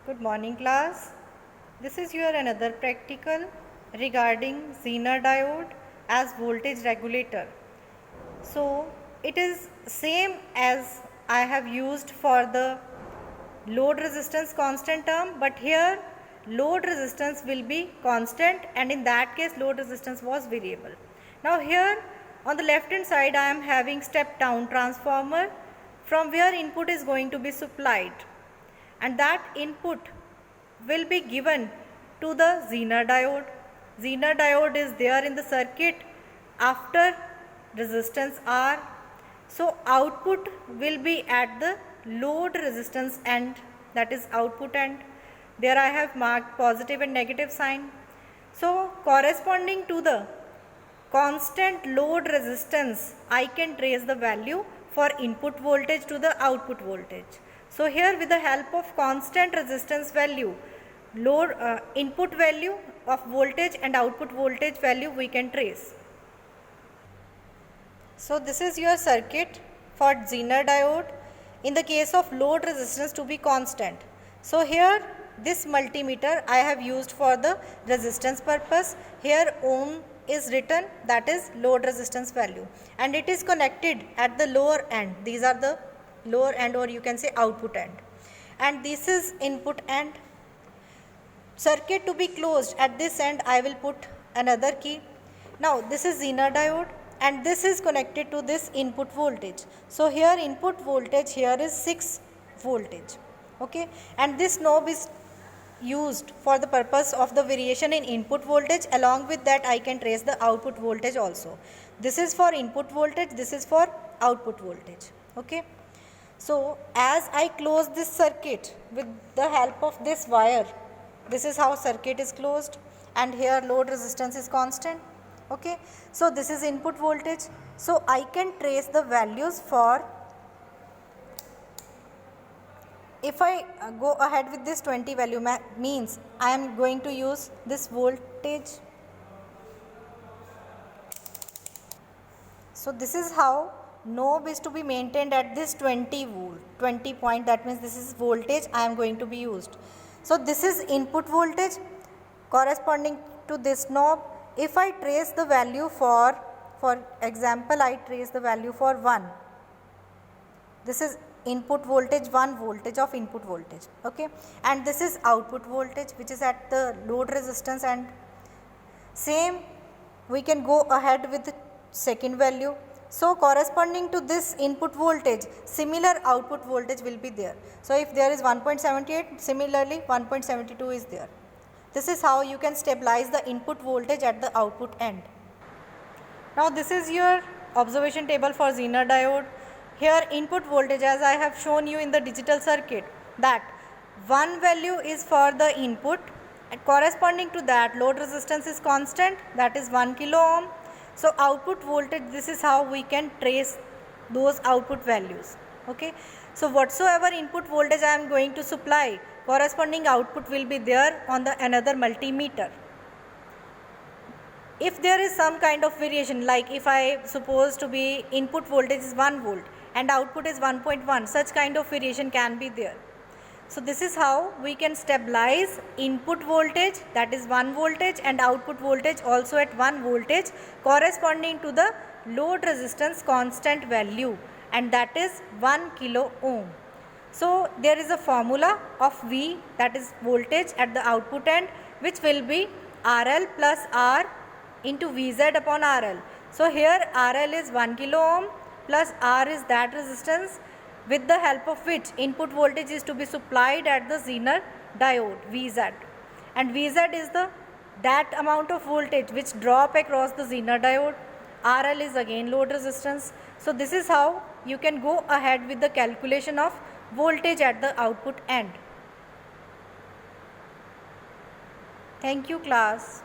Good morning class. This is your another practical regarding Zener diode as voltage regulator. So it is same as I have used for the load resistance constant term, but here load resistance will be constant and in that case load resistance was variable. Now here on the left hand side I am having step down transformer from where input is going to be supplied, and that input will be given to the Zener diode. Zener diode is there in the circuit after resistance R. So output will be at the load resistance end, that is output end. There I have marked positive and negative sign. So corresponding to the constant load resistance, I can trace the value for input voltage to the output voltage. So here with the help of constant resistance value, input value of voltage and output voltage value we can trace. So this is your circuit for Zener diode in the case of load resistance to be constant. So here this multimeter I have used for the resistance purpose. Here ohm is written, that is load resistance value, and it is connected at the lower end. These are the lower end, or you can say output end, and this is input end. Circuit to be closed at this end, I will put another key. Now this is Zener diode and this is connected to this input voltage. So here input voltage here is 6 voltage, okay, and this knob is used for the purpose of the variation in input voltage. Along with that I can trace the output voltage also. This is for input voltage, this is for output voltage, okay. So as I close this circuit with the help of this wire, this is how circuit is closed, and here load resistance is constant, okay. So this is input voltage. So I can trace the values for, if I go ahead with this 20 value, means I am going to use this voltage. So this is how knob is to be maintained at this 20 volt, 20 point, that means this is voltage I am going to be used. So this is input voltage corresponding to this knob. If I trace the value for example, I trace the value for 1. This is input voltage, 1 voltage of input voltage, okay, and this is output voltage which is at the load resistance, and same we can go ahead with the second value. So corresponding to this input voltage, similar output voltage will be there. So if there is 1.78, similarly 1.72 is there. This is how you can stabilize the input voltage at the output end. Now this is your observation table for Zener diode. Here input voltage, as I have shown you in the digital circuit, that one value is for the input, and corresponding to that load resistance is constant, that is 1 kilo ohm. So output voltage, this is how we can trace those output values, okay. So whatsoever input voltage I am going to supply, corresponding output will be there on the another multimeter. If there is some kind of variation, like if I suppose to be input voltage is 1 volt and output is 1.1, such kind of variation can be there. So this is how we can stabilize input voltage, that is 1 voltage, and output voltage also at 1 voltage corresponding to the load resistance constant value, and that is 1 kilo ohm. So there is a formula of V, that is voltage at the output end, which will be RL plus R into Vz upon RL. So here RL is 1 kilo ohm plus R is that resistance, with the help of which input voltage is to be supplied at the Zener diode, Vz, and Vz is that amount of voltage which drop across the Zener diode. RL is again load resistance. So this is how you can go ahead with the calculation of voltage at the output end. Thank you class.